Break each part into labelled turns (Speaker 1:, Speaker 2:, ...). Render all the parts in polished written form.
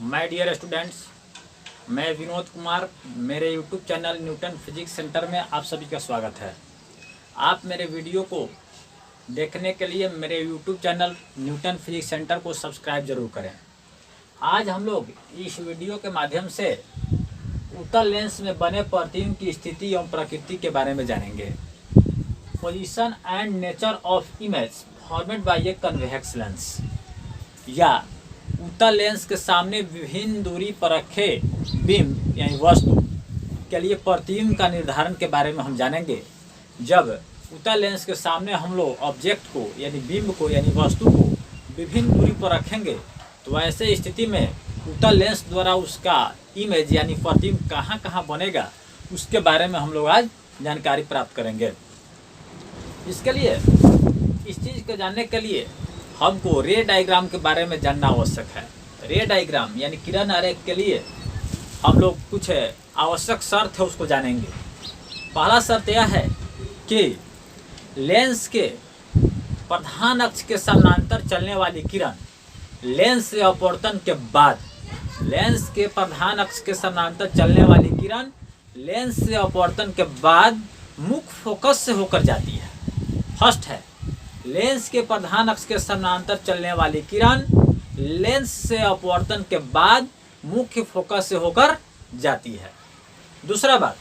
Speaker 1: My dear students, मैं विनोद कुमार। मेरे YouTube channel Newton physics centre में आप सभी का स्वागत है। आप मेरे वीडियो को देखने के लिए मेरे YouTube channel Newton physics centre को सब्सक्राइब जरूर करें। आज हम लोग इस वीडियो के माध्यम से उत्तल लेंस में बने प्रतिबिंब की स्थिति एवं प्रकृति के बारे में जानेंगे। Position and nature of image formed by a convex lens, या उत्तल लेंस के सामने विभिन्न दूरी पर रखे बिंब यानी वस्तु के लिए प्रतिबिंब का निर्धारण के बारे में हम जानेंगे। जब उत्तल लेंस के सामने हम लोग ऑब्जेक्ट को यानी बिंब को यानी वस्तु को विभिन्न दूरी पर रखेंगे तो ऐसे स्थिति में उत्तल लेंस द्वारा उसका इमेज यानी प्रतिबिंब कहाँ कहाँ बनेगा उसके बारे में हम लोग आज जानकारी प्राप्त करेंगे। इसके लिए इस चीज़ को जानने के लिए हमको रे डायग्राम के बारे में जानना आवश्यक है। रे डायग्राम यानी किरण आरेख के लिए हम लोग कुछ आवश्यक शर्त है उसको जानेंगे। पहला शर्त यह है कि लेंस के प्रधान अक्ष के समानांतर चलने वाली किरण लेंस से अपवर्तन के बाद, लेंस के प्रधान अक्ष के समानांतर चलने वाली किरण लेंस से अपवर्तन के बाद मुख्य फोकस से होकर जाती है। फर्स्ट है, लेंस के प्रधान अक्ष के समानांतर चलने वाली किरण लेंस से अपवर्तन के बाद मुख्य फोकस से होकर जाती है। दूसरा बात,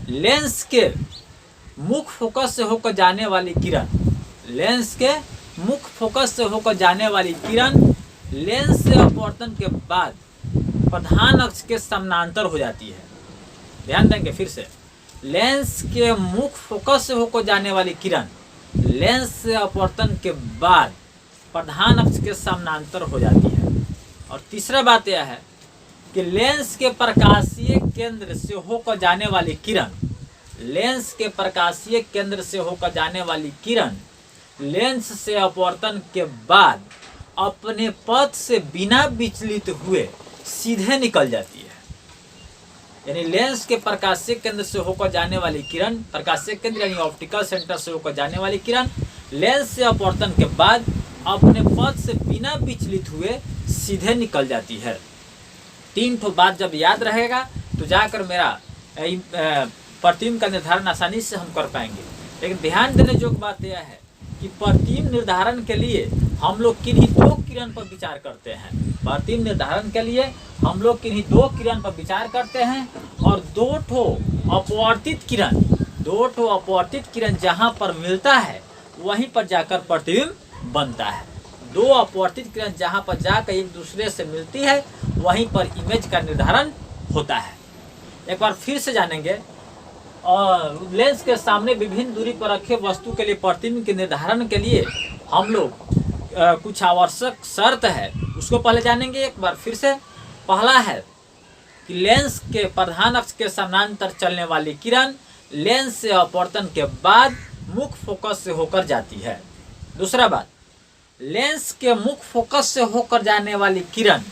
Speaker 1: लेंस के मुख्य फोकस से होकर जाने वाली किरण, लेंस के मुख्य फोकस से होकर जाने वाली किरण लेंस से अपवर्तन के बाद प्रधान अक्ष के समानांतर हो जाती है। ध्यान देंगे फिर से, लेंस के मुख्य फोकस से होकर जाने वाली किरण लेंस से अपवर्तन के बाद प्रधान अक्ष के समानांतर हो जाती है। और तीसरा बात यह है कि लेंस के प्रकाशीय केंद्र से होकर जाने वाली किरण, लेंस के प्रकाशीय केंद्र से होकर जाने वाली किरण लेंस से अपवर्तन के बाद अपने पथ से बिना विचलित हुए सीधे निकल जाती है। यानी लेंस के प्रकाशीय केंद्र से होकर जाने वाली किरण, प्रकाशीय केंद्र यानी ऑप्टिकल सेंटर से होकर जाने वाली किरण लेंस से अपवर्तन के बाद अपने पथ से बिना विचलित हुए सीधे निकल जाती है। तीन ठो बात जब याद रहेगा तो जाकर मेरा प्रतिबिंब का निर्धारण आसानी से हम कर पाएंगे। लेकिन ध्यान देने योग्य बात यह है कि प्रतिबिंब निर्धारण के लिए हम लोग किन्हीं दो किरण पर विचार करते हैं। प्रतिबिंब निर्धारण के लिए हम लोग किन्हीं दो किरण पर विचार करते हैं और दो ठो अपवर्तित किरण जहां पर मिलता है वहीं पर जाकर प्रतिबिंब बनता है। दो अपवर्तित किरण जहां पर जाकर एक दूसरे से मिलती है वहीं पर इमेज का निर्धारण होता है। एक बार फिर से जानेंगे। और लेंस के सामने विभिन्न दूरी पर रखे वस्तु के लिए प्रतिबिंब के निर्धारण के लिए हम लोग कुछ आवश्यक शर्त है उसको पहले जानेंगे। एक बार फिर से, पहला है कि लेंस के प्रधान अक्ष के समानांतर चलने वाली किरण लेंस से अपवर्तन के बाद मुख्य फोकस से होकर जाती है। दूसरा बात, लेंस के मुख्य फोकस से होकर जाने वाली किरण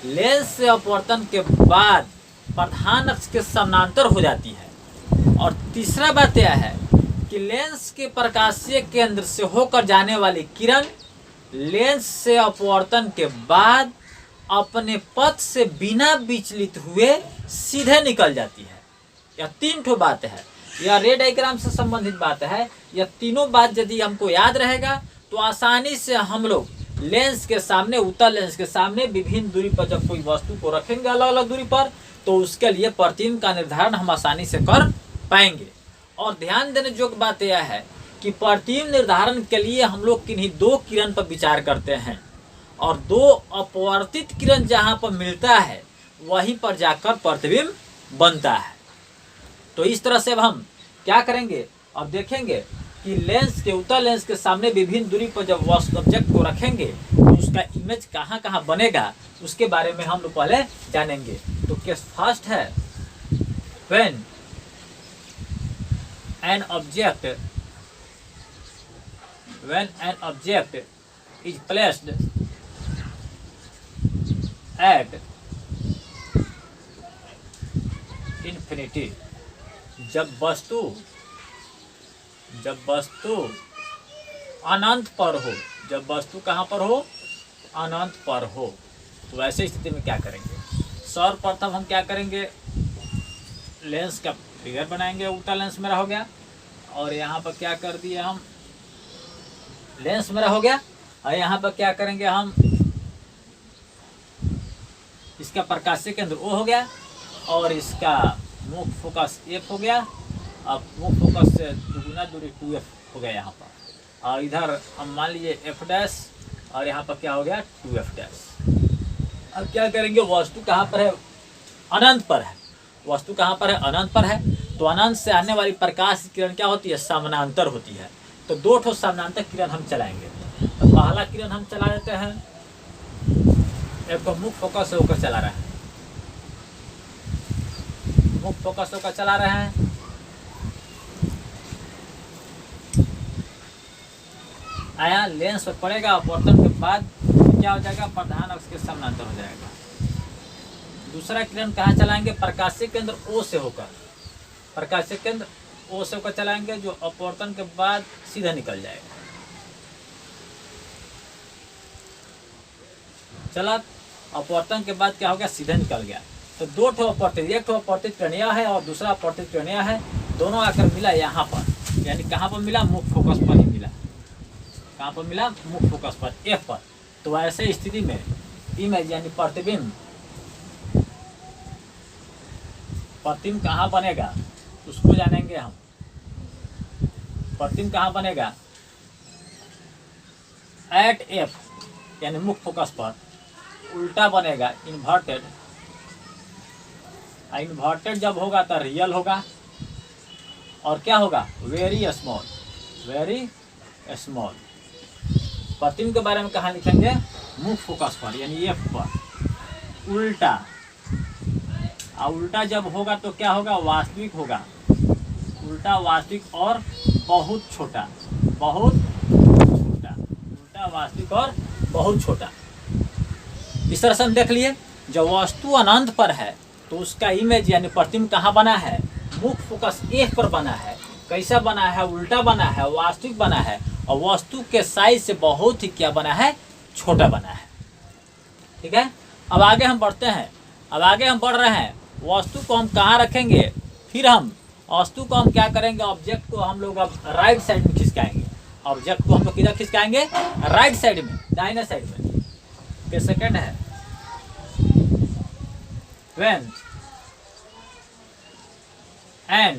Speaker 1: लेंस से अपवर्तन के बाद प्रधान अक्ष के समानांतर हो जाती है। और तीसरा बात यह है कि लेंस के प्रकाशीय केंद्र से होकर जाने वाली किरण लेंस से अपवर्तन के बाद अपने पथ से बिना विचलित हुए सीधे निकल जाती है। यह तीन ठो बात है, यह रे डायग्राम से संबंधित बात है। यह तीनों बात यदि हमको याद रहेगा तो आसानी से हम लोग लेंस के सामने, उत्तल लेंस के सामने विभिन्न दूरी पर जब कोई वस्तु को रखेंगे अलग अलग दूरी पर तो उसके लिए प्रतिबिंब का निर्धारण हम आसानी से कर पाएंगे। और ध्यान देने योग्य बात यह है कि प्रतिबिंब निर्धारण के लिए हम लोग किन्हीं दो किरण पर विचार करते हैं और दो अपवर्तित किरण जहां पर मिलता है वहीं पर जाकर प्रतिबिंब बनता है। तो इस तरह से अब हम क्या करेंगे, अब देखेंगे कि लेंस के, उत्तल लेंस के सामने विभिन्न दूरी पर जब वस्तु ऑब्जेक्ट को रखेंगे तो उसका इमेज कहाँ कहाँ बनेगा उसके बारे में हम लोग पहले जानेंगे। तो केस फर्स्ट है, when an object is placed at infinity, जब वस्तु अनंत पर हो, जब वस्तु कहाँ पर हो, अनंत पर हो, तो ऐसे स्थिति में क्या करेंगे, सर्वप्रथम हम क्या करेंगे, लेंस का फिगर बनाएंगे। उल्टा लेंस मेरा हो गया और यहाँ पर क्या कर दिए हम, लेंस मेरा हो गया और यहाँ पर क्या करेंगे हम, इसका प्रकाशीय केंद्र O हो गया और इसका मुख्य फोकस F हो गया। अब मुख्य फोकस से दुगुना दूरी 2F हो गया यहाँ पर, और इधर हम मान लीजिए F डैश और यहाँ पर क्या हो गया 2F डैश। अब क्या करेंगे, वस्तु कहाँ पर है, अनंत पर है। वस्तु कहाँ पर है, अनंत पर है। तो अनंत से आने वाली प्रकाश की किरण क्या होती है, समानांतर होती है। तो दो ठो समानांतर किरण हम चलाएंगे। तो पहला किरण हम चला देते हैं, एक को मुख्य फोकस से होकर चला रहे हैं, मुख्य फोकस होकर चला रहे हैं। आया लेंस पर पड़ेगा, अपवर्तन के बाद क्या हो जाएगा, प्रधान अक्ष के समानांतर हो जाएगा। दूसरा किरण कहाँ चलाएंगे, प्रकाशीय केंद्र O से होकर, प्रकाशीय केंद्र O से होकर चलाएंगे, जो अपवर्तन के बाद सीधा निकल जाएगा। चला, अपवर्तन के बाद क्या हो गया, सीधा निकल गया। तो दो ठो अपवर्तित, एक ठो अपवर्तित किरण यह है और दूसरा अपवर्तित किरण यह है, दोनों आकर मिला यहाँ पर, यानी कहाँ पर मिला, मुख्य फोकस पर ही मिला। कहाँ पर मिला, मुख्य फोकस पर, F पर। तो ऐसे स्थिति में इमेज यानी प्रतिबिंब, प्रतिबिंब कहाँ बनेगा उसको जानेंगे हम। प्रतिबिंब कहाँ बनेगा, एट F यानी मुख्य फोकस पर, उल्टा बनेगा, इन्वर्टेड। इन्वर्टेड जब होगा तो रियल होगा और क्या होगा, वेरी स्मॉल, वेरी स्मॉल। प्रतिबिंब के बारे में कहाँ लिखेंगे, मुख्य फोकस पर यानी F पर, उल्टा। और उल्टा जब होगा तो क्या होगा, वास्तविक होगा। उल्टा वास्तविक और बहुत छोटा, बहुत छोटा, उल्टा वास्तविक और बहुत छोटा। इस तरह से हम देख लिए, जब वस्तु अनंत पर है तो उसका इमेज यानी प्रतिबिंब कहाँ बना है, मुख्य फोकस F पर बना है। कैसा बना है, उल्टा बना है, वास्तविक बना है और वस्तु के साइज से बहुत ही क्या बना है, छोटा बना है। ठीक है, अब आगे हम बढ़ते हैं। अब आगे हम बढ़ रहे हैं, वस्तु को हम कहाँ रखेंगे, फिर हम वस्तु को हम क्या करेंगे, ऑब्जेक्ट को हम लोग अब राइट साइड में खिसकाएंगे। ऑब्जेक्ट को हम लोग किधर खिसकाएंगे, राइट साइड में, दाहिने साइड में। के सेकंड है, when an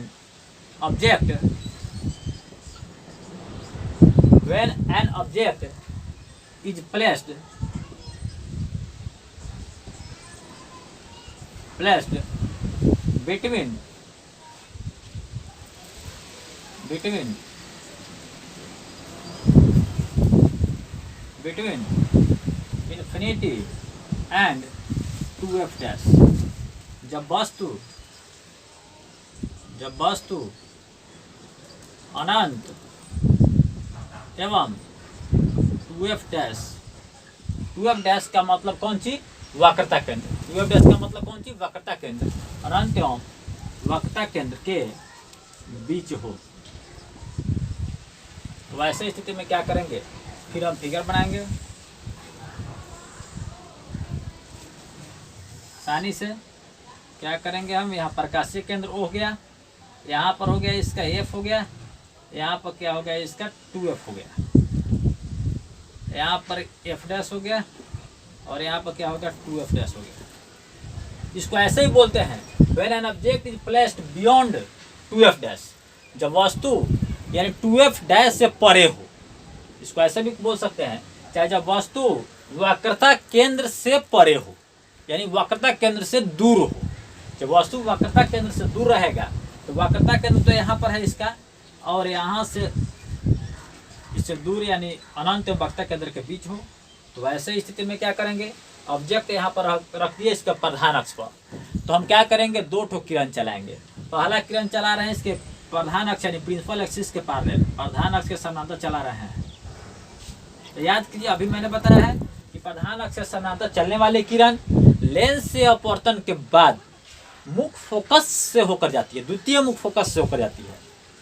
Speaker 1: object is placed between infinity and 2F dash। जब वस्तु अनंत एवं 2F डैश का मतलब कौन सी, वक्रता केंद्र। 2F डैश का मतलब कौन सी, वक्रता केंद्र, अनंत एवं वक्रता केंद्र के बीच हो। तो ऐसे स्थिति में क्या करेंगे, फिर हम फिगर बनाएंगे आसानी से। क्या करेंगे हम, यहाँ प्रकाशीय केंद्र O हो गया, यहाँ पर हो गया इसका F हो गया, यहाँ पर क्या हो गया इसका 2F हो गया, यहाँ पर F डैश हो गया और यहाँ पर क्या हो गया 2F डैश हो गया। इसको ऐसे ही बोलते हैं, when an object is placed beyond 2F dash, जब वस्तु यानी 2F डैश से परे हो। इसको ऐसे भी बोल सकते हैं, चाहे जब वस्तु वक्रता केंद्र से परे हो, यानी वक्रता केंद्र से दूर हो। जब वस्तु वक्रता केंद्र से दूर रहेगा तो वक्रता केंद्र तो यहाँ पर है इसका, और यहाँ से इससे दूर यानी अनंत वक्रता केंद्र के बीच हो। तो ऐसे स्थिति में क्या करेंगे, ऑब्जेक्ट यहाँ पर रख दिए इसका प्रधान अक्ष पर, तो हम क्या करेंगे, दो ठो किरण चलाएंगे। पहला किरण चला रहे हैं इसके प्रधान अक्ष यानी प्रिंसिपल एक्सिस के पैरेलल, प्रधान अक्ष के समानांतर चला रहे हैं। तो याद कीजिए, अभी मैंने बताया है कि प्रधान अक्ष के समानांतर चलने वाली किरण लेंस से अपवर्तन के बाद मुख्य फोकस से होकर जाती है, द्वितीय मुख्य फोकस से होकर जाती है।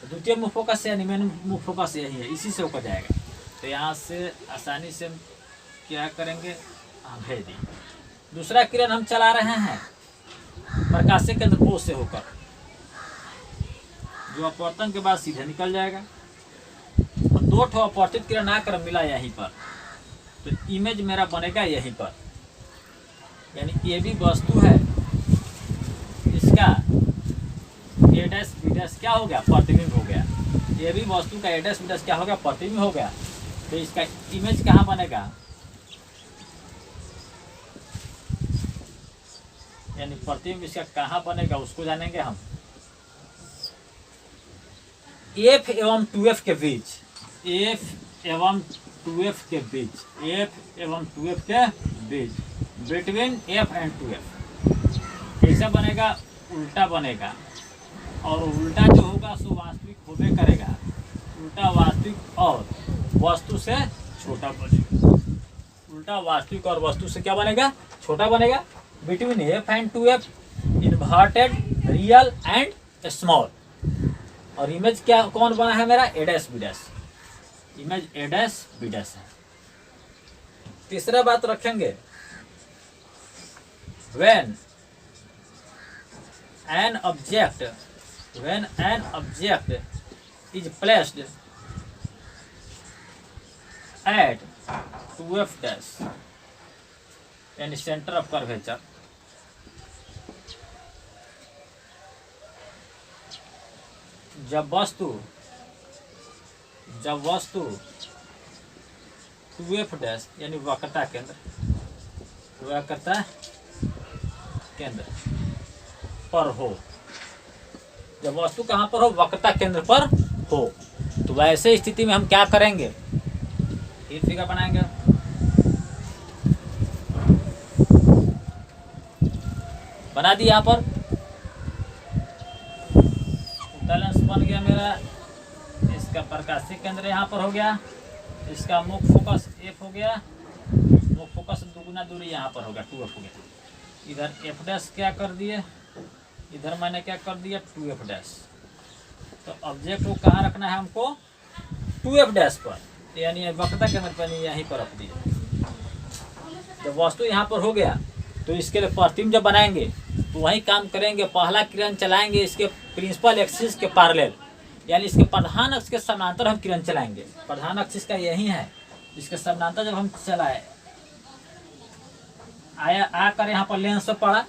Speaker 1: तो द्वितीय मुख्य फोकस से यानी मेन मुख्य फोकस यही है, इसी से होकर जाएगा। तो यहाँ से आसानी से क्या करेंगे, भेज दी। दूसरा किरण हम चला रहे हैं प्रकाशीय केंद्र O से होकर, जो अपवर्तन के बाद सीधे निकल जाएगा। और दो ठो अपवर्तित किरण आकर मिला यहीं पर, तो इमेज मेरा बनेगा यहीं पर। यानी ये भी वस्तु है, इसका ए डैश बी डैश क्या हो गया, प्रतिबिंब हो गया। ये भी वस्तु का ए डैश बी डैश क्या हो गया, प्रतिबिंब हो गया। तो इसका इमेज कहाँ बनेगा, यानी प्रतिबिंब इसका कहाँ बनेगा उसको जानेंगे हम। F एवं 2F के बीच, F एवं 2F के बीच, F एवं 2F के बीच, बिटवीन F एंड 2F कैसा बनेगा, उल्टा बनेगा। और उल्टा जो होगा सो वास्तविक होबे करेगा, उल्टा वास्तविक और वस्तु से छोटा बनेगा। उल्टा वास्तविक और वस्तु से क्या बनेगा, छोटा बनेगा। Between F and 2F inverted real and small. और इमेज क्या कौन बना है मेरा, ए dash B dash, image A dash B dash है। तीसरा बात रखेंगे, when an object is placed at 2F dash यानी सेंटर ऑफ कर्वेचर, जब वस्तु 2F डैश यानी वक्रता केंद्र पर हो, जब वस्तु कहाँ पर हो, वक्रता केंद्र पर हो, तो वैसे स्थिति में हम क्या करेंगे, ये फिगर बनाएंगे। बना दी, यहाँ पर उत्तल बन गया मेरा। इसका प्रकाशीय केंद्र यहाँ पर हो गया, इसका मुख्य फोकस F हो गया, मुख्य फोकस दुगुना दूरी यहाँ पर हो गया 2F हो गया। इधर F डैश क्या कर दिए, इधर मैंने क्या कर दिया 2F डैश। तो ऑब्जेक्ट को कहाँ रखना है हमको, 2F डैश पर, यानी वक्रता केंद्र पर यहीं पर रख दिए। जब वस्तु यहाँ पर हो गया तो इसके लिए प्रतिबिंब जब बनाएंगे तो वही काम करेंगे। पहला किरण चलाएंगे इसके प्रिंसिपल एक्सिस के पैरेलल, यानी इसके प्रधान अक्ष के समानांतर हम किरण चलाएंगे। प्रधान अक्ष इसका यही है, इसके समानांतर जब हम चलाए, आया आकर यहाँ पर लेंस पर पड़ा।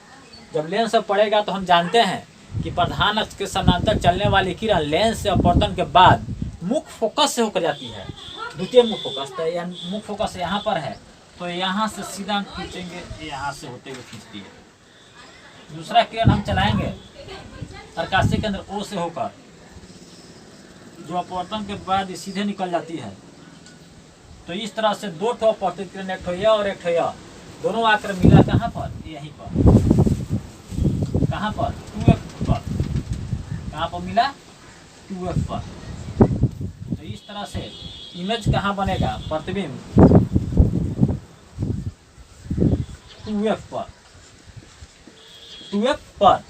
Speaker 1: जब लेंस पर पड़ेगा तो हम जानते हैं कि प्रधान अक्ष के समानांतर चलने वाली किरण लेंस से अपवर्तन के बाद मुख्य फोकस से होकर जाती है, द्वितीय मुख्य फोकस। तो यह मुख्य फोकस यहाँ पर है, तो यहाँ से सीधा खींचेंगे, यहाँ से होते हुए खींचती है। दूसरा किरण हम चलाएंगे प्रकाशीय केंद्र O से होकर, जो अपवर्तन के बाद सीधे निकल जाती है। तो इस तरह से दो ठो अपवर्तित किरण, एक ठो यह और एक ठो यह, दोनों आकर मिला कहाँ पर, यहीं पर। कहाँ पर, 2F पर। कहाँ पर मिला, 2F पर। तो इस तरह से इमेज कहाँ बनेगा, प्रतिबिंब 2F पर, 2F पर।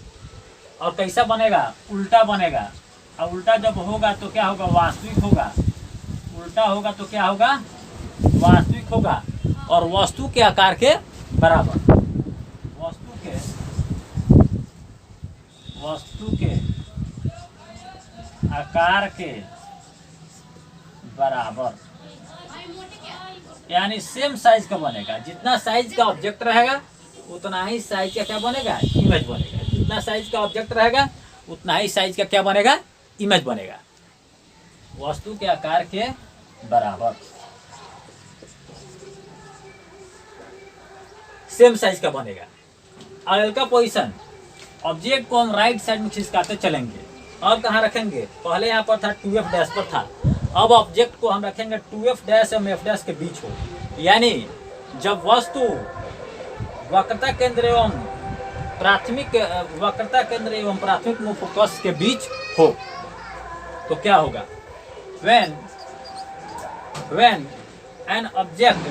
Speaker 1: और कैसा बनेगा, उल्टा बनेगा। और उल्टा जब होगा तो क्या होगा, वास्तविक होगा। उल्टा होगा तो क्या होगा, वास्तविक होगा और वस्तु के आकार के बराबर। वस्तु के आकार के बराबर, यानी सेम साइज का बनेगा। जितना साइज का ऑब्जेक्ट रहेगा उतना ही साइज का क्या बनेगा, इमेज बनेगा। जितना साइज का ऑब्जेक्ट रहेगा उतना ही साइज का क्या बनेगा, इमेज बनेगा। वस्तु के आकार के बराबर, सेम साइज का बनेगा। आगे का पोजीशन, ऑब्जेक्ट को हम राइट साइड में खिसकाते चलेंगे। और कहाँ रखेंगे, पहले यहाँ पर था 2F डैश पर था, अब ऑब्जेक्ट को हम रखेंगे 2F डैश एवं F डैश के बीच हो। यानी जब वस्तु वक्रता केंद्र एवं प्राथमिक मुख्य फोकस के बीच हो तो क्या होगा, when an object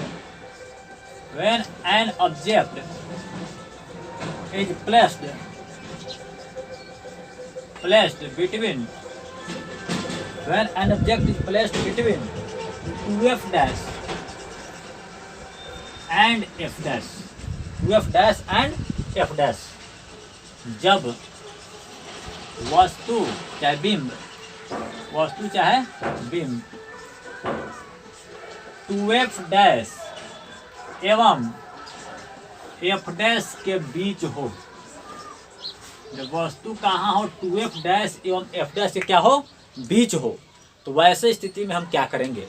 Speaker 1: is placed between 2F dash and F dash, two F dash and F dash. जब वस्तु चाहे बिंब, वस्तु चाहे बिंब टू एफ डैश एवं एफ डैश के बीच हो, जब वस्तु कहाँ हो, टू एफ डैश एवं एफ डैश के क्या हो, बीच हो, तो वैसे स्थिति में हम क्या करेंगे,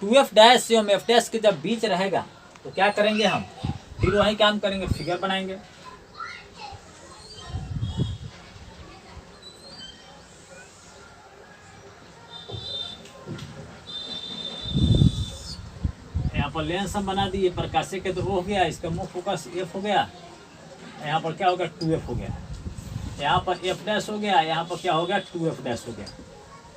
Speaker 1: टू एफ डैश एवं एफ डैश के जब बीच रहेगा तो क्या करेंगे हम, फिर वही काम करेंगे, फिगर बनाएंगे। यहाँ पर लेंस हम बना दिए, प्रकाशीय केंद्र हो गया, इसका मुख्य फोकस एफ हो गया, यहाँ पर क्या हो गया, टू एफ हो गया, यहाँ पर एफ डैश हो गया, यहाँ पर क्या हो गया, टू एफ डैश हो गया।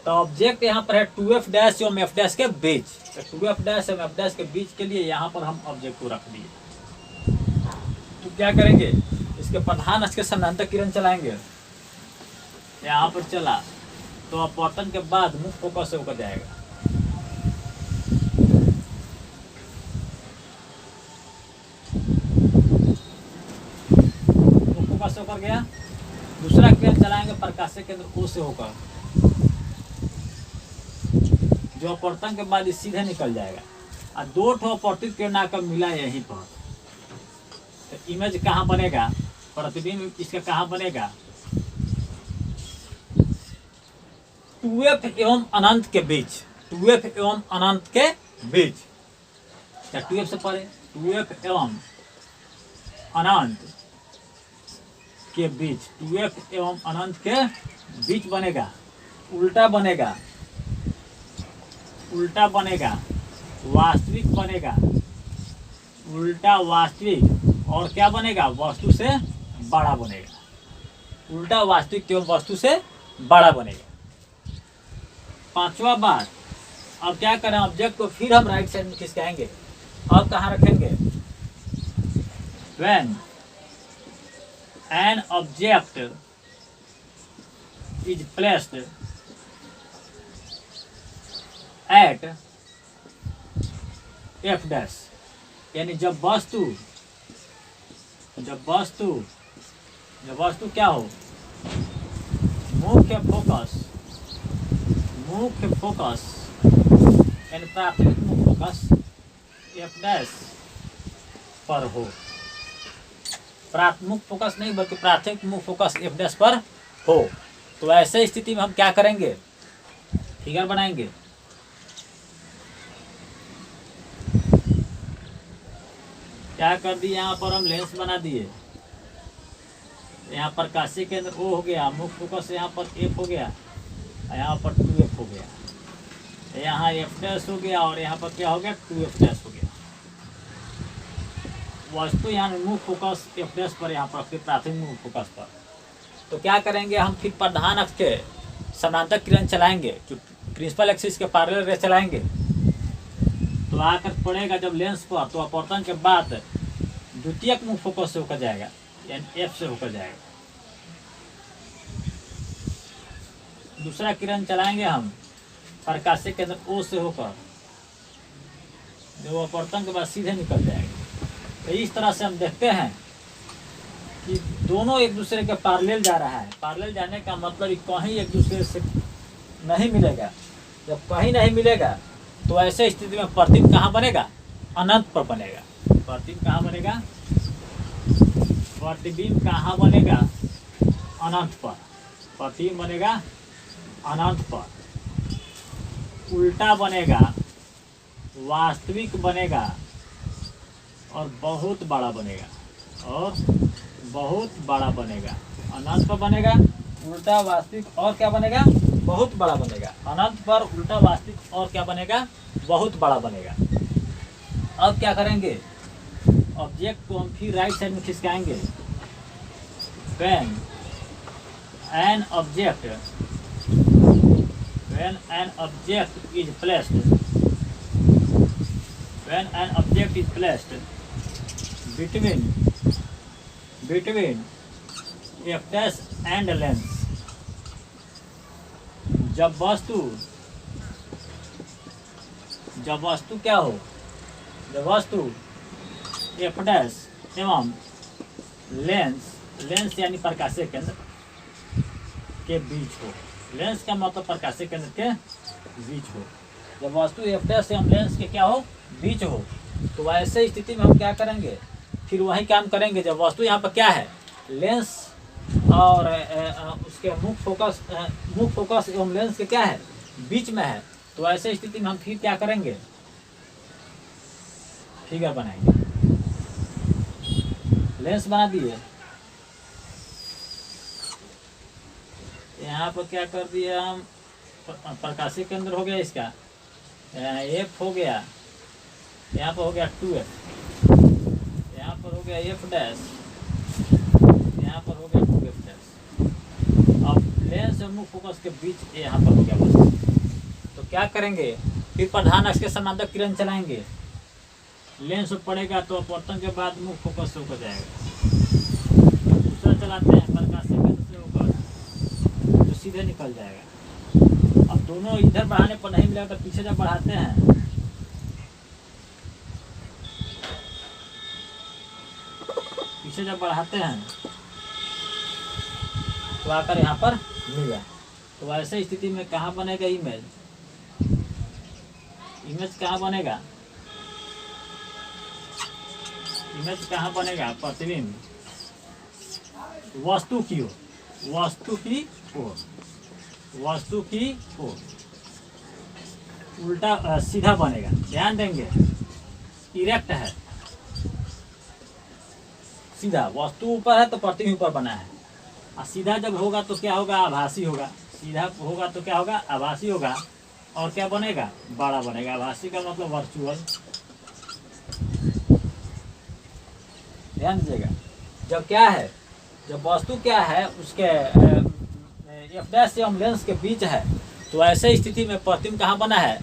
Speaker 1: तो ऑब्जेक्ट यहाँ पर है टू एफ डैश एवं एफ डैश के बीच, तो टू एफ डैश एवं एफ डैश के बीच के लिए यहाँ पर हम ऑब्जेक्ट को रख दिए। तो क्या करेंगे, इसके प्रधान अक्ष के समानांतर किरण चलाएंगे, यहाँ पर चला तो अपवर्तन के बाद मुख्य फोकस से होकर जाएगा। मुख्य फोकस से होकर गया, दूसरा किरण चलाएंगे प्रकाशीय केंद्र ओ से होकर, जो अपवर्तन के बाद सीधे निकल जाएगा, और दो ठो अपवर्तित किरण आकर मिला यहीं पर, तो इमेज कहाँ बनेगा, प्रतिबिंब इसका कहाँ बनेगा, टू एफ एवं अनंत के बीच, टू एफ एवं अनंत के बीच, क्या टू एफ से परे, टू एफ एवं अनंत के बीच, टू एफ एवं अनंत के बीच बनेगा, उल्टा बनेगा, उल्टा बनेगा, वास्तविक बनेगा, उल्टा वास्तविक, और क्या बनेगा, वस्तु से बड़ा बनेगा, उल्टा वास्तविक एवं वस्तु से बड़ा बनेगा। पांचवा बात, अब क्या करें, ऑब्जेक्ट को फिर हम राइट साइड में खिसकाएंगे, अब कहाँ रखेंगे, when an object is placed at F dash, यानी जब वस्तु क्या हो, मुख्य फोकस यानी प्राथमिक मुख्य फोकस एफ डैश पर हो, प्राथमिक फोकस नहीं बल्कि प्राथमिक मुख्य फोकस एफ डैश पर हो, तो ऐसे स्थिति में हम क्या करेंगे, फिगर बनाएंगे। क्या कर दिए, यहाँ पर हम लेंस बना दिए, यहाँ पर प्रकाशीय केंद्र ओ हो गया, मुख्य फोकस यहाँ पर एफ हो गया, यहाँ पर टू एफ हो गया, यहाँ एफ डैश हो गया, और यहाँ पर क्या हो गया, टू एफ डैश हो गया। वस्तु यहाँ मुख्य फोकस एफ डैश पर, यहाँ पर फिर प्राथमिक मुख्य फोकस पर। तो क्या करेंगे हम, फिर प्रधान अक्ष के समानांतर किरण चलाएंगे, जो प्रिंसिपल एक्सिस के पैरेलल रे चलाएंगे, तो आकर पड़ेगा जब लेंस पर, तो अपवर्तन के बाद द्वितीयक मुख्य फोकस से होकर जाएगा, यानी एफ से होकर जाएगा। दूसरा किरण चलाएंगे हम प्रकाशीय केंद्र ओ से होकर, जो अपवर्तन के बाद सीधे निकल जाएगा। तो इस तरह से हम देखते हैं कि दोनों एक दूसरे के पैरेलल जा रहा है। पैरेलल जाने का मतलब कहीं एक दूसरे से नहीं मिलेगा, जब कहीं नहीं मिलेगा तो ऐसे स्थिति में प्रतिबिंब कहाँ बनेगा, अनंत पर बनेगा। प्रतिबिंब कहाँ बनेगा, प्रतिबिंब कहाँ बनेगा, अनंत पर, प्रतिबिंब बनेगा अनंत पर, उल्टा बनेगा, वास्तविक बनेगा, और बहुत बड़ा बनेगा, और बहुत बड़ा बनेगा। अनंत पर बनेगा, उल्टा वास्तविक, और क्या बनेगा, बहुत बड़ा बनेगा। अनंत पर उल्टा वास्तविक, और क्या बनेगा, बहुत बड़ा बनेगा। अब क्या करेंगे, ऑब्जेक्ट को हम फिर राइट साइड में खिसकाएंगे। when an object is placed between f dash and lens, जब वस्तु क्या हो, जब वस्तु f डैश एवं लेंस यानी प्रकाशीय केंद्र के बीच हो। लेंस का मतलब प्रकाशीय केंद्र के बीच हो। जब वस्तु एफ डैश एवं लेंस के क्या हो, बीच हो, तो ऐसे स्थिति में हम क्या करेंगे, फिर वही काम करेंगे। जब वस्तु यहाँ पर क्या है, लेंस और उसके मुख्य फोकस एवं लेंस के क्या है, बीच में है, तो ऐसे स्थिति में हम फिर क्या करेंगे, फिगर बनाएंगे। लेंस बना दिए, यहाँ पर क्या कर दिया हम, प्रकाशीय केंद्र हो गया इसका, एफ हो गया, यहाँ पर हो गया 2f, यहाँ पर हो गया f डैश, यहाँ पर हो गया 2f डैश। अब लेंस और मुख्य फोकस के बीच यहाँ पर हो गया बस। तो क्या करेंगे, फिर प्रधान अक्ष के समांतर किरण चलाएंगे। लेंस पड़ेगा तो अपवर्तन के बाद मुख्य फोकस से होकर जाएगा। दूसरा चलाते हैं प्रकाशीय केंद्र से होकर, तो सीधे निकल जाएगा। अब दोनों इधर बढ़ाने पर नहीं मिलेगा तो पीछे जब बढ़ाते हैं, तो आकर यहाँ पर मिल जाए। तो ऐसे स्थिति में कहाँ बनेगा इमेज, कहाँ बनेगा, कहाँ बनेगा, प्रतिबिंब वस्तु की ओर उल्टा सीधा बनेगा। ध्यान देंगे, इरेक्ट है, सीधा वस्तु ऊपर है तो प्रतिबिंब ऊपर बना है, और सीधा जब होगा तो क्या होगा, आभासी होगा। सीधा होगा तो क्या होगा, आभासी होगा, और क्या बनेगा, बड़ा बनेगा। आभासी का मतलब वर्चुअल। ध्यान दीजिएगा, जब क्या है, जब वस्तु क्या है उसके एफ डैश एवं लेंस के बीच है, तो ऐसे स्थिति में प्रतिबिंब कहाँ बना है,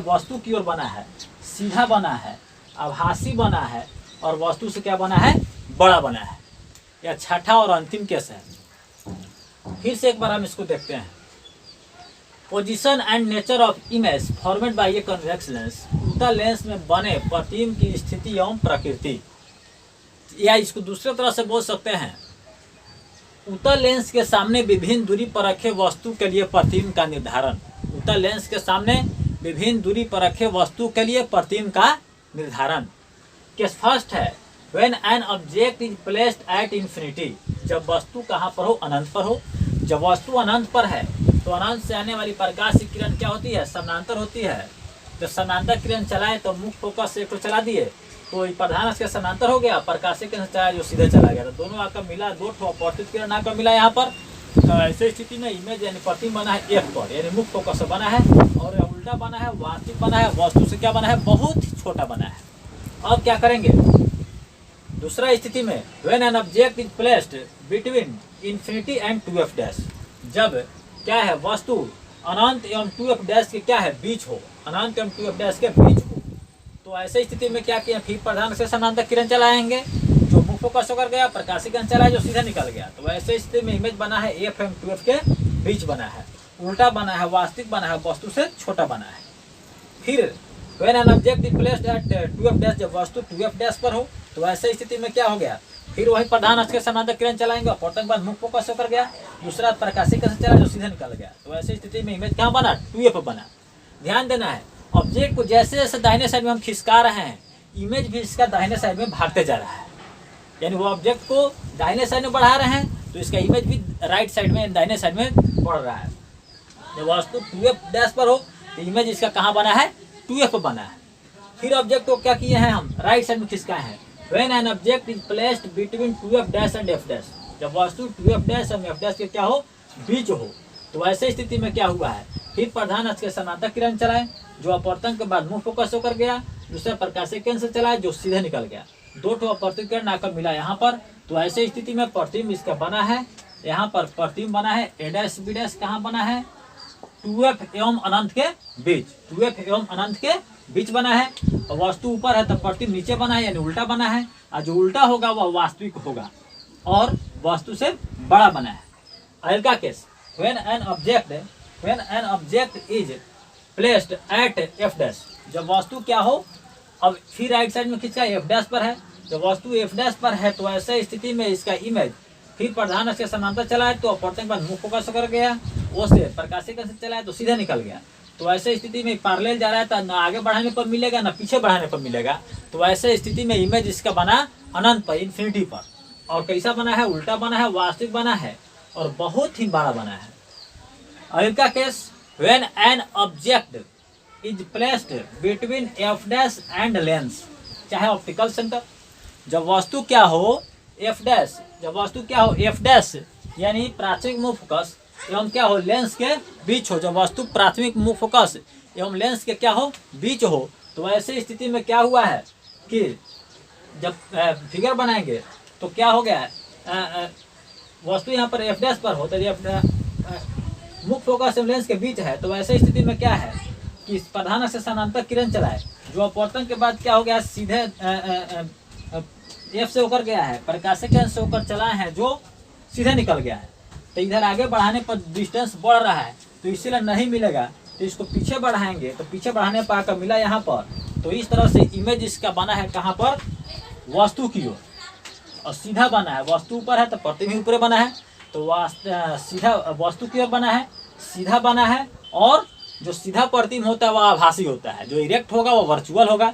Speaker 1: वस्तु की ओर बना है, सीधा बना है, आभासी बना है, और वस्तु से क्या बना है, बड़ा बना है। यह छठा और अंतिम केस है। फिर से एक बार हम इसको देखते हैं। Position and nature of image formed by a convex lens. उत्तल लेंस में बने प्रतिबिंब की स्थिति एवं प्रकृति, या इसको दूसरे तरह से बोल सकते हैं, उत्तल लेंस के सामने विभिन्न दूरी पर रखे वस्तु के लिए प्रतिबिंब का निर्धारण। उत्तल लेंस के सामने विभिन्न दूरी पर रखे वस्तु के लिए प्रतिबिंब का निर्धारण। केस फर्स्ट है, when an object is placed at infinity. जब वस्तु कहाँ पर हो, अनंत पर हो। जब वस्तु अनंत पर है तो अनंत से आने वाली प्रकाश की किरण क्या होती है, समानांतर होती है। जब समानांतर किरण चलाए तो मुख्य फोकस से एक चला दिए तो प्रधान अक्ष के समानांतर हो गया, प्रकाशीय किरण चलाया जो सीधे चला गया। तो दोनों आकर मिला, दो ठो अपवर्तित किरण आकर मिला यहाँ पर। तो ऐसे स्थिति में इमेज यानी प्रतिबिंब बना है एफ पर, यानी मुख्य फोकस से बना है, और उल्टा बना है, वास्तविक बना है, वस्तु से क्या बना है, बहुत छोटा बना है। अब क्या करेंगे, दूसरा स्थिति में, when an object is placed between infinity and 2f dash. जब क्या है, वस्तु अनंत एवं 2f डैश के क्या है, बीच हो, अनंत एवं 2f डैश के बीच हो, तो ऐसे स्थिति में क्या किया, फिर प्रधान से समानांतर किरण चलाएंगे, जो मुख्य फोकस होकर गया, प्रकाशीय किरण चलाया जो सीधा निकल गया। तो ऐसे स्थिति में इमेज बना है एफ एवं 2f के बीच बना है, उल्टा बना है, वास्तविक बना है, वस्तु से छोटा बना है। फिर when an object is placed at 2f dash, जब वस्तु 2f डैश पर हो, तो ऐसे स्थिति में क्या हो गया, फिर वही प्रधान अक्ष के समानांतर किरण चलाएंगे, अपवर्तन के बाद मुख्य फोकस होकर गया, दूसरा प्रकाशीय किरण चला जो सीधे निकल गया। तो ऐसे स्थिति में इमेज कहाँ बना, 2f बना। ध्यान देना है, ऑब्जेक्ट को जैसे जैसे दाहिने साइड में हम खिसका रहे हैं, इमेज भी इसका दाहिने साइड में भागते जा रहा है। यानी वो ऑब्जेक्ट को दाहिने साइड में बढ़ा रहे हैं तो इसका इमेज भी राइट साइड में, दाहिने साइड में बढ़ रहा है। जब वस्तु 2f डैश पर हो तो इमेज इसका कहाँ बना है, 2f बना है। फिर ऑब्जेक्ट को क्या किए हैं हम, राइट साइड में खिसकाए हैं। When an object is placed between 2f dash and f dash. जब वस्तु 2f डैश और f डैश के क्या हो, बीच हो, तो ऐसे स्थिति में क्या हुआ है, फिर प्रधान अक्ष के समानांतर किरण चलाए जो अपवर्तन के बाद मुख्य फोकस होकर गया, दूसरा प्रकाशीय किरण से चलाए जो सीधे निकल गया। दो ठो अपवर्तित किरण आकर मिला यहाँ पर। तो ऐसे स्थिति में प्रतिबिंब इसका बना है, यहाँ पर प्रतिबिंब बना है a डैश b डैश, कहाँ बना है, 2f एवं अनंत के बीच, 2f एवं अनंत के बीच बना है। और वस्तु ऊपर है तो प्रतिबिंब नीचे बना है, यानी उल्टा बना है, और जो उल्टा होगा वह वास्तविक होगा और वस्तु से बड़ा बना है। अगला case, when an object is placed at f dash. जब वस्तु क्या हो, अब फिर राइट साइड में खींचा f डैश पर है, जब वस्तु एफ डैश पर है तो ऐसे स्थिति में इसका इमेज फिर प्रधान अक्ष के समांतर चला है तो अपवर्तन के बाद मुख्य फोकस होकर गया, वो से प्रकाशिक अक्ष से चला है तो सीधे निकल गया। तो ऐसे स्थिति में पैरेलल जा रहा है तो ना आगे बढ़ाने पर मिलेगा ना पीछे बढ़ाने पर मिलेगा। तो ऐसे स्थिति में इमेज इसका बना अनंत पर, इन्फिनिटी पर। और कैसा बना है? उल्टा बना है, वास्तविक बना है और बहुत ही बड़ा बना है। और इनका case when an object is placed between F dash and lens, चाहे ऑप्टिकल सेंटर, जब वस्तु क्या हो एफ डैश, जब वस्तु क्या हो एफ डैश यानी प्राथमिक मुख्य फोकस एवं क्या हो लेंस के बीच हो, जब वस्तु प्राथमिक मुख्य फोकस एवं लेंस के क्या हो बीच हो, तो ऐसे स्थिति में क्या हुआ है कि जब फिगर बनाएंगे तो क्या हो गया है, वस्तु यहाँ पर एफ डैश पर हो तो मुख्य फोकस एवं लेंस के बीच है। तो ऐसे स्थिति में क्या है कि प्रधान अक्ष से समानांतर किरण चलाए, जो अपवर्तन के बाद क्या हो गया, सीधे एफ से होकर गया है, प्रकाशिक अक्ष से होकर चला है जो सीधे निकल गया है। तो इधर आगे बढ़ाने पर डिस्टेंस बढ़ रहा है तो इसीलिए नहीं मिलेगा, तो इसको पीछे बढ़ाएंगे तो पीछे बढ़ाने पर आकर मिला यहाँ पर। तो इस तरह से इमेज इसका बना है कहाँ पर, वस्तु की ओर, और सीधा बना है। वस्तु ऊपर है तो प्रतिबिंब ऊपर बना है, तो सीधा वस्तु की ओर बना है, सीधा बना है। और जो सीधा प्रतिबिंब होता है वह आभासी होता है, जो इरेक्ट होगा वो वर्चुअल होगा।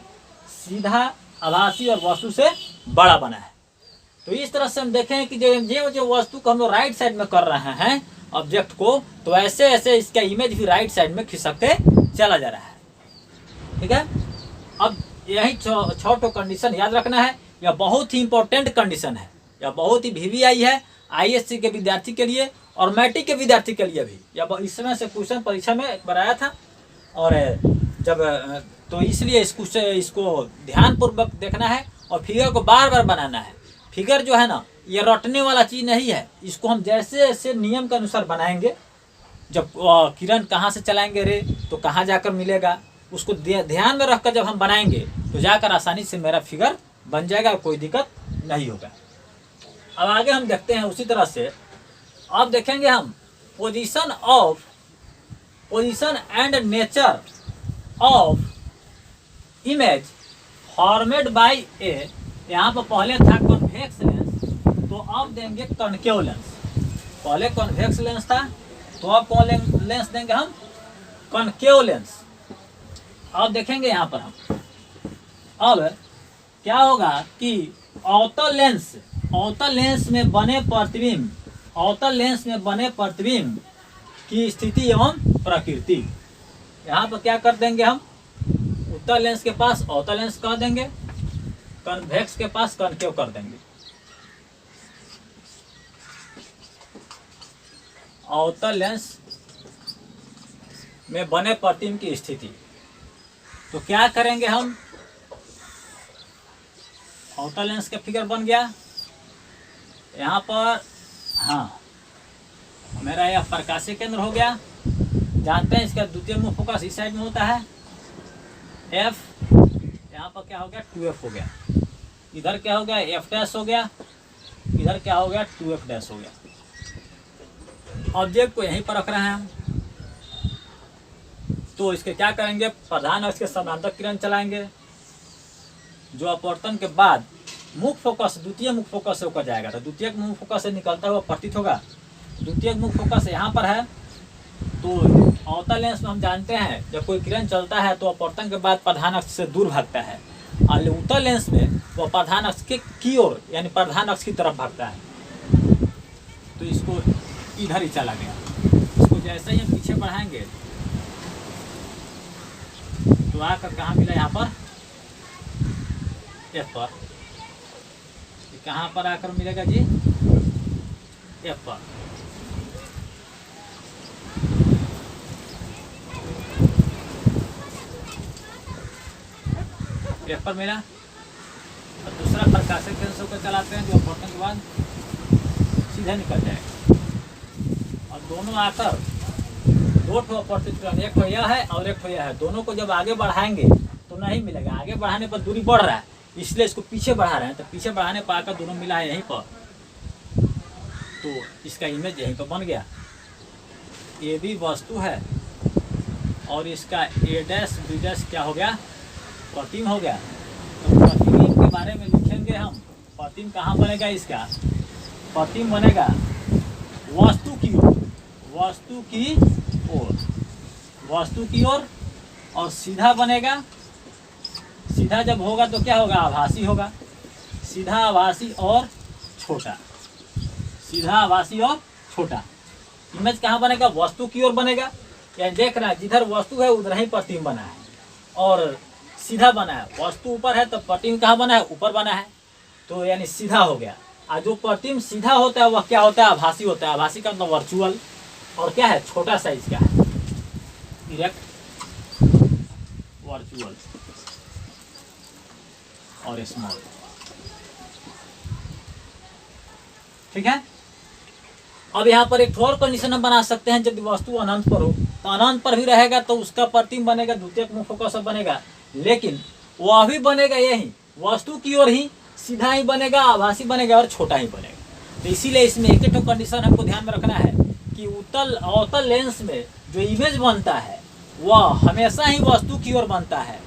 Speaker 1: सीधा, आभासी और वस्तु से बड़ा बना है। तो इस तरह से हम देखें कि जो वस्तु को हम लोग राइट साइड में कर रहे हैं ऑब्जेक्ट को, तो ऐसे ऐसे इसका इमेज भी राइट साइड में खिसकते चला जा रहा है। ठीक है, अब यही 6 कंडीशन याद रखना है। यह बहुत ही इंपॉर्टेंट कंडीशन है, यह बहुत ही वीवीआई है आईएससी के विद्यार्थी के लिए और मैट्रिक के विद्यार्थी के लिए भी। यह इस समय से क्वेश्चन परीक्षा में बनाया था और जब तो इसलिए इसको ध्यानपूर्वक देखना है और फिगर को बार बार बनाना है। फिगर जो है ना, ये रटने वाला चीज़ नहीं है, इसको हम जैसे जैसे नियम के अनुसार बनाएंगे, जब किरण कहाँ से चलाएंगे रे तो कहाँ जाकर मिलेगा, उसको ध्यान में रखकर जब हम बनाएंगे तो जाकर आसानी से मेरा फिगर बन जाएगा, कोई दिक्कत नहीं होगा। अब आगे हम देखते हैं उसी तरह से। अब देखेंगे हम position and nature of image formed by a, यहाँ पर पहले था कॉन्वेक्स लेंस, तो अब देंगे कॉनकेव लेंस। पहले कॉन्वेक्स लेंस था तो अब कौन लेंस देंगे हम, कॉनकेव लेंस। अब देखेंगे यहाँ पर हम, अब क्या होगा कि अवतल लेंस में बने प्रतिबिंब की स्थिति एवं प्रकृति। यहाँ पर क्या कर देंगे हम, उत्तल लेंस के पास अवतल लेंस कर देंगे, कन्वेक्स के पास कॉनकेव कर देंगे। अवतल लेंस में बने प्रतिबिंब की स्थिति, तो क्या करेंगे हम, अवतल लेंस का फिगर बन गया यहाँ पर। हाँ, मेरा यह प्रकाशीय केंद्र हो गया। जानते हैं इसका द्वितीय मुख्य फोकस इस साइड में होता है F, यहाँ पर क्या हो गया 2F हो गया, इधर क्या हो गया F डैश हो गया, इधर क्या हो गया 2F डैश हो गया। ऑब्जेक्ट को यहीं पर रख रहे हैं हम, तो इसके क्या करेंगे, प्रधान अक्ष के समानांतर किरण चलाएंगे, जो अपवर्तन के बाद मुख्य फोकस द्वितीय मुख्य फोकस से होकर जाएगा। तो द्वितीय मुख्य फोकस से निकलता हुआ प्रतीत होगा। द्वितीय मुख्य फोकस यहाँ पर है, तो अवतल लेंस में हम जानते हैं जब कोई किरण चलता है तो अपवर्तन के बाद प्रधान अक्ष से दूर भागता है, और उत्तल लेंस में वो प्रधान अक्ष के की ओर यानी प्रधान अक्ष की तरफ भागता है। तो इसको इधर ही चला गया। इसको जैसे ही हम पीछे बढ़ाएंगे तो आकर कहाँ मिला, यहाँ पर F पर। कहाँ पर आकर मिलेगा जी, F पर। F पर मिला। और दूसरा प्रकाशिक लेंस को चलाते हैं जो अपवर्तन के बाद सीधा निकल जाएगा। और दोनों आकर दो ठो अपवर्तित किरण, एक ठो यह है और एक ठो यह है, दोनों को जब आगे बढ़ाएंगे तो नहीं मिलेगा। आगे बढ़ाने पर दूरी बढ़ रहा है, इसलिए इसको पीछे बढ़ा रहे हैं। तो पीछे बढ़ाने पर आकर दोनों मिला है यहीं पर, तो इसका इमेज यहीं पर बन गया। ये भी वस्तु है और इसका A डैश B डैश क्या हो गया, प्रतिबिंब हो गया। तो प्रतिबिंब के बारे में लिखेंगे हम। प्रतिम कहाँ बनेगा इसका? प्रतिम बनेगा वस्तु की ओर, वस्तु की ओर, वस्तु की ओर। और सीधा बनेगा, सीधा जब होगा तो क्या होगा? आभासी होगा। सीधा, आभासी और छोटा, सीधा, आभासी और छोटा। इमेज कहाँ बनेगा? वस्तु की ओर बनेगा। यानी देख रहा है जिधर वस्तु है उधर ही प्रतिबिंब बना है, और सीधा बना है। वस्तु ऊपर है तो प्रतिबिंब कहाँ बना है? ऊपर बना है, तो यानी सीधा हो गया। और जो प्रतिबिंब सीधा होता है वह क्या होता है? आभासी होता है। आभासी का मतलब वर्चुअल, और क्या है? छोटा साइज का है, इरेक्ट, वर्चुअल और स्मॉल। ठीक है। अब यहाँ पर एक और कंडीशन हम बना सकते हैं, यदि वस्तु अनंत पर हो तो अनंत पर भी रहेगा तो उसका प्रतिबिंब बनेगा, द्वितीयक मुख्य फोकस बनेगा, लेकिन वह भी बनेगा यही वस्तु की ओर ही, सीधा ही बनेगा, आभासी बनेगा और छोटा ही बनेगा। तो इसीलिए इसमें एक ही कंडीशन हमको ध्यान में रखना है कि अवतल लेंस में जो इमेज बनता है वह हमेशा ही वस्तु की ओर बनता है,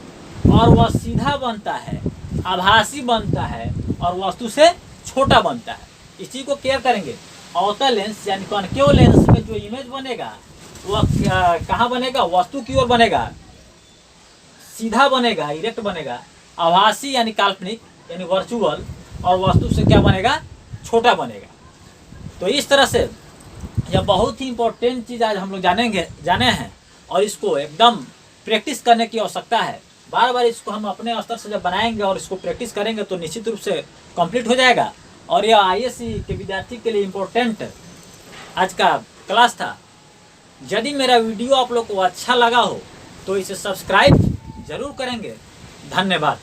Speaker 1: और वह सीधा बनता है, आभासी बनता है और वस्तु से छोटा बनता है। इसी को केयर करेंगे। अवतल लेंस यानी कॉनकेव लेंस में जो इमेज बनेगा वह कहाँ बनेगा? वस्तु की ओर बनेगा, सीधा बनेगा, इरेक्ट बनेगा। आभासी यानी काल्पनिक यानी वर्चुअल, और वस्तु से क्या बनेगा? छोटा बनेगा। तो इस तरह से यह बहुत ही इंपॉर्टेंट चीज़ आज हम लोग जाने हैं, और इसको एकदम प्रैक्टिस करने की आवश्यकता है। बार बार इसको हम अपने स्तर से जब बनाएंगे और इसको प्रैक्टिस करेंगे तो निश्चित रूप से कंप्लीट हो जाएगा। और यह आईएएस के विद्यार्थी के लिए इम्पोर्टेंट आज का क्लास था। यदि मेरा वीडियो आप लोग को अच्छा लगा हो तो इसे सब्सक्राइब जरूर करेंगे। धन्यवाद।